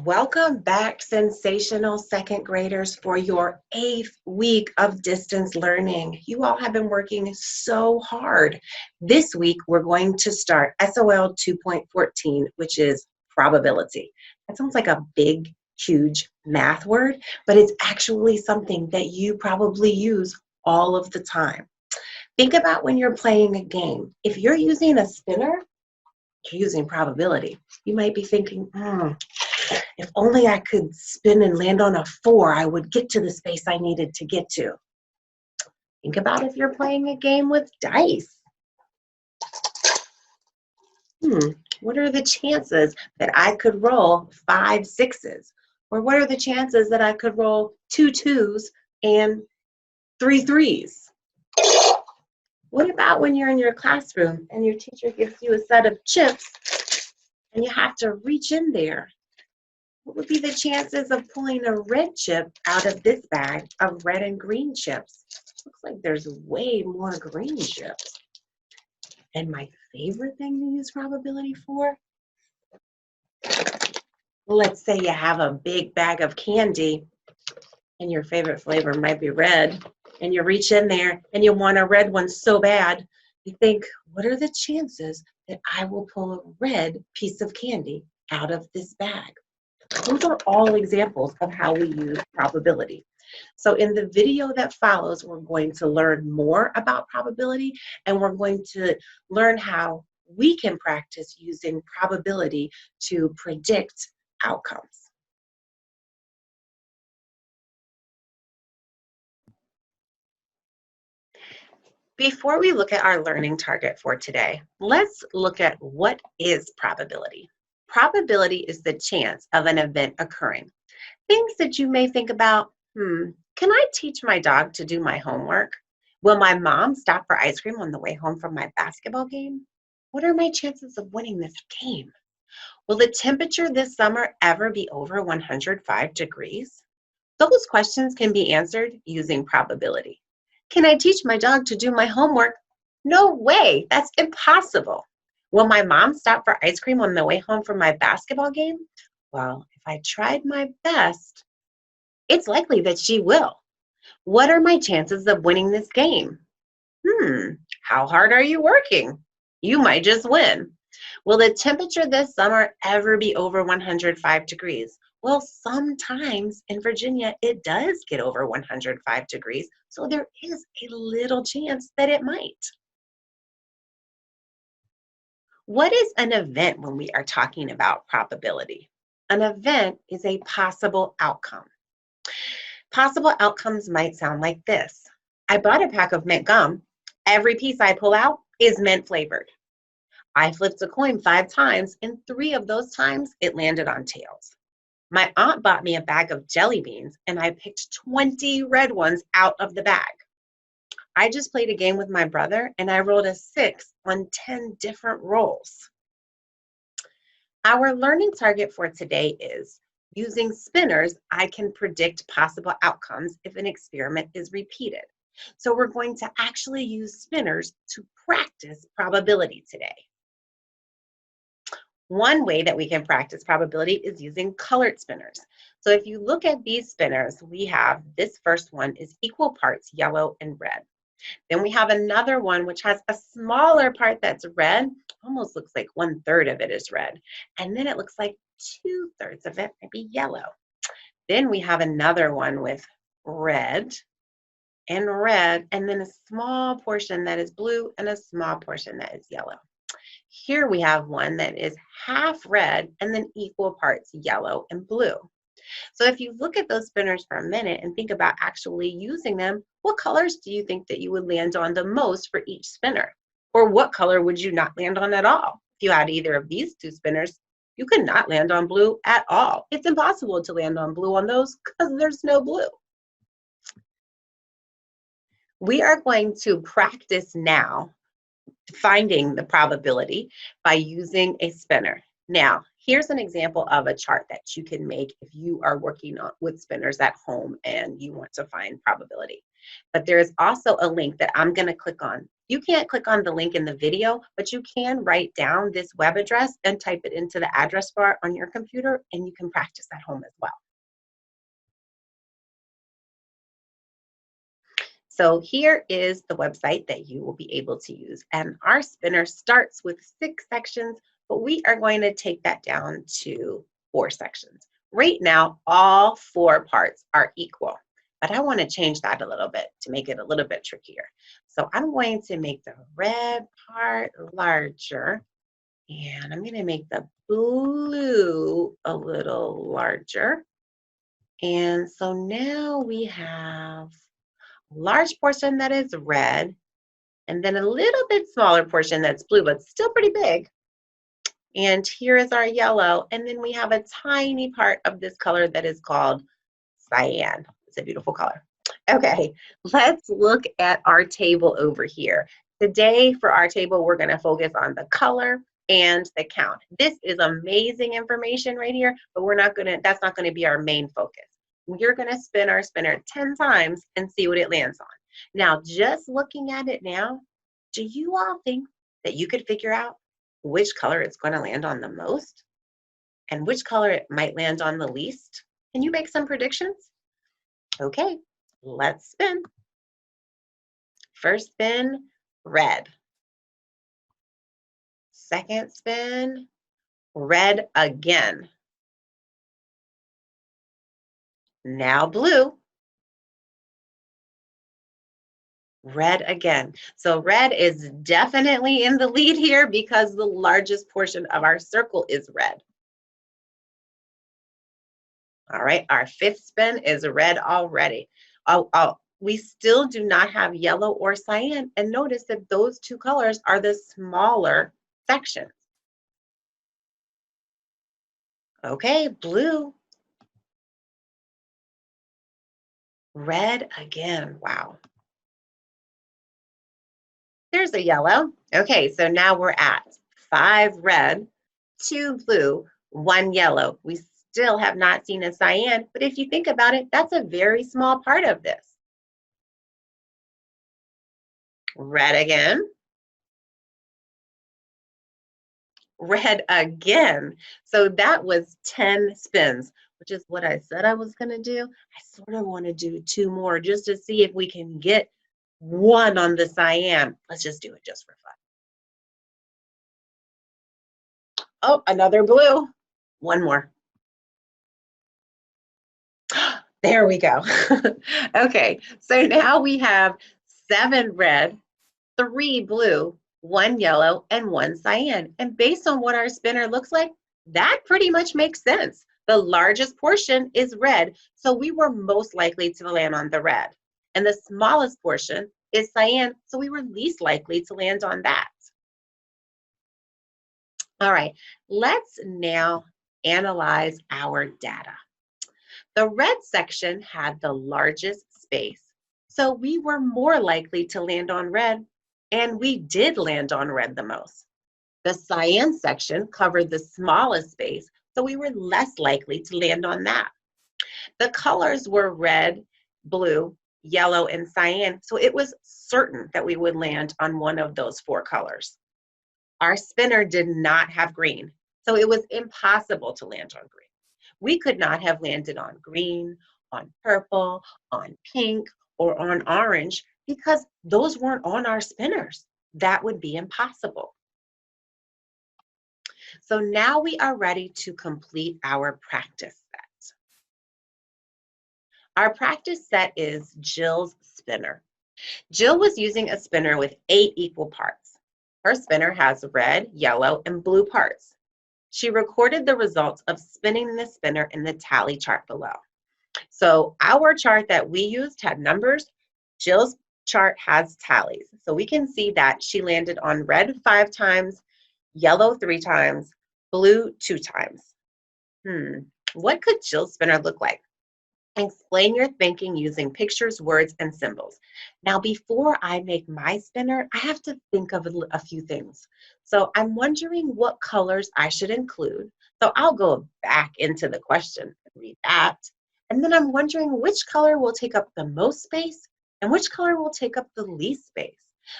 Welcome back, sensational second graders, for your 8th week of distance learning. You all have been working so hard. This week, we're going to start SOL 2.14, which is probability. That sounds like a big, huge math word, but it's actually something that you probably use all of the time. Think about when you're playing a game. If you're using a spinner, you're using probability. You might be thinking, if only I could spin and land on a 4, I would get to the space I needed to get to. Think about if you're playing a game with dice. What are the chances that I could roll 5 6s? Or what are the chances that I could roll 2 2s and 3 3s? What about when you're in your classroom and your teacher gives you a set of chips and you have to reach in there? What would be the chances of pulling a red chip out of this bag of red and green chips? Looks like there's way more green chips. And my favorite thing to use probability for? Let's say you have a big bag of candy and your favorite flavor might be red, and you reach in there and you want a red one so bad, you think, what are the chances that I will pull a red piece of candy out of this bag? Those are all examples of how we use probability. So in the video that follows, we're going to learn more about probability, and we're going to learn how we can practice using probability to predict outcomes. Before we look at our learning target for today, let's look at what is probability. Probability is the chance of an event occurring. Things that you may think about, can I teach my dog to do my homework? Will my mom stop for ice cream on the way home from my basketball game? What are my chances of winning this game? Will the temperature this summer ever be over 105 degrees? Those questions can be answered using probability. Can I teach my dog to do my homework? No way, that's impossible. Will my mom stop for ice cream on the way home from my basketball game? Well, if I tried my best, it's likely that she will. What are my chances of winning this game? How hard are you working? You might just win. Will the temperature this summer ever be over 105 degrees? Well, sometimes in Virginia, it does get over 105 degrees, so there is a little chance that it might. What is an event when we are talking about probability? An event is a possible outcome. Possible outcomes might sound like this. I bought a pack of mint gum. Every piece I pull out is mint flavored. I flipped a coin 5 times, and 3 of those times it landed on tails. My aunt bought me a bag of jelly beans, and I picked 20 red ones out of the bag. I just played a game with my brother, and I rolled a 6 on 10 different rolls. Our learning target for today is, using spinners, I can predict possible outcomes if an experiment is repeated. So we're going to actually use spinners to practice probability today. One way that we can practice probability is using colored spinners. So if you look at these spinners, we have this first one is equal parts yellow and red. Then we have another one which has a smaller part that's red, almost looks like 1/3 of it is red. And then it looks like 2/3 of it might be yellow. Then we have another one with red, and then a small portion that is blue and a small portion that is yellow. Here we have one that is half red and then equal parts yellow and blue. So if you look at those spinners for a minute and think about actually using them, what colors do you think that you would land on the most for each spinner? Or what color would you not land on at all? If you had either of these 2 spinners, you could not land on blue at all. It's impossible to land on blue on those because there's no blue. We are going to practice now finding the probability by using a spinner. Now, Here's an example of a chart that you can make if you are working with spinners at home and you want to find probability. But there is also a link that I'm going to click on. You can't click on the link in the video, but you can write down this web address and type it into the address bar on your computer, and you can practice at home as well. So here is the website that you will be able to use. And our spinner starts with 6 sections, but we are going to take that down to 4 sections. Right now, all 4 parts are equal, but I want to change that a little bit to make it a little bit trickier. So I'm going to make the red part larger, and I'm going to make the blue a little larger. And so now we have large portion that is red, and then a little bit smaller portion that's blue, but still pretty big. And here is our yellow, and then we have a tiny part of this color that is called cyan. It's a beautiful color. Okay, let's look at our table over here. Today for our table, we're gonna focus on the color and the count. This is amazing information right here, but that's not gonna be our main focus. You're gonna spin our spinner 10 times and see what it lands on. Now, just looking at it now, do you all think that you could figure out which color it's gonna land on the most and which color it might land on the least? Can you make some predictions? Okay, let's spin. First spin, red. Second spin, red again. Now blue. Red again. So red is definitely in the lead here because the largest portion of our circle is red. All right, our 5th spin is red already. We still do not have yellow or cyan, and notice that those 2 colors are the smaller sections. Okay, blue. Red again, wow. There's a yellow. Okay, so now we're at 5 red, 2 blue, 1 yellow. We still have not seen a cyan, but if you think about it, that's a very small part of this. Red again. Red again. So that was 10 spins, which is what I said I was going to do. I sort of want to do 2 more just to see if we can get 1 on the cyan. Let's just do it just for fun. Oh, another blue. 1 more. There we go. Okay, so now we have 7 red, 3 blue, 1 yellow, and 1 cyan. And based on what our spinner looks like, that pretty much makes sense. The largest portion is red, so we were most likely to land on the red. And the smallest portion is cyan, so we were least likely to land on that. All right, let's now analyze our data. The red section had the largest space, so we were more likely to land on red, and we did land on red the most. The cyan section covered the smallest space, so we were less likely to land on that. The colors were red, blue, yellow, and cyan, so it was certain that we would land on one of those 4 colors. Our spinner did not have green, so it was impossible to land on green. We could not have landed on green, on purple, on pink, or on orange because those weren't on our spinners. That would be impossible. So now we are ready to complete our practice set. Our practice set is Jill's spinner. Jill was using a spinner with 8 equal parts. Her spinner has red, yellow, and blue parts. She recorded the results of spinning the spinner in the tally chart below. So our chart that we used had numbers. Jill's chart has tallies. So we can see that she landed on red 5 times, yellow 3 times, blue 2 times. What could Jill's spinner look like? Explain your thinking using pictures, words, and symbols. Now, before I make my spinner, I have to think of a few things. So I'm wondering what colors I should include. So I'll go back into the question and read that. And then I'm wondering which color will take up the most space and which color will take up the least space.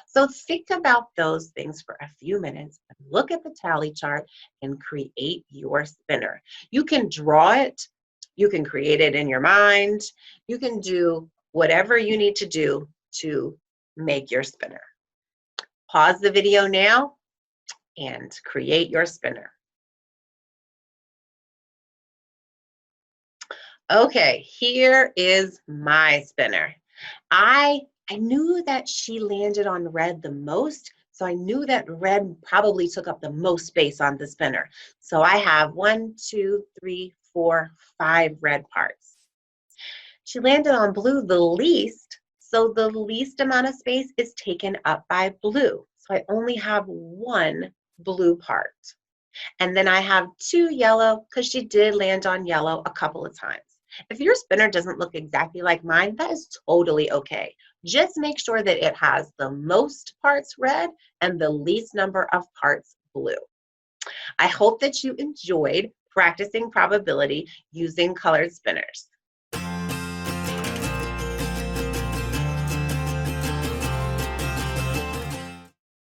So think about those things for a few minutes and look at the tally chart and create your spinner. You can draw it, you can create it in your mind, you can do whatever you need to do to make your spinner. Pause the video now and create your spinner. Okay, here is my spinner. I knew that she landed on red the most, so I knew that red probably took up the most space on the spinner. So I have 1, 2, 3, 4, 5 red parts. She landed on blue the least, so the least amount of space is taken up by blue. So I only have 1 blue part. And then I have 2 yellow because she did land on yellow a couple of times. If your spinner doesn't look exactly like mine, that is totally okay. Just make sure that it has the most parts red and the least number of parts blue. I hope that you enjoyed practicing probability using colored spinners.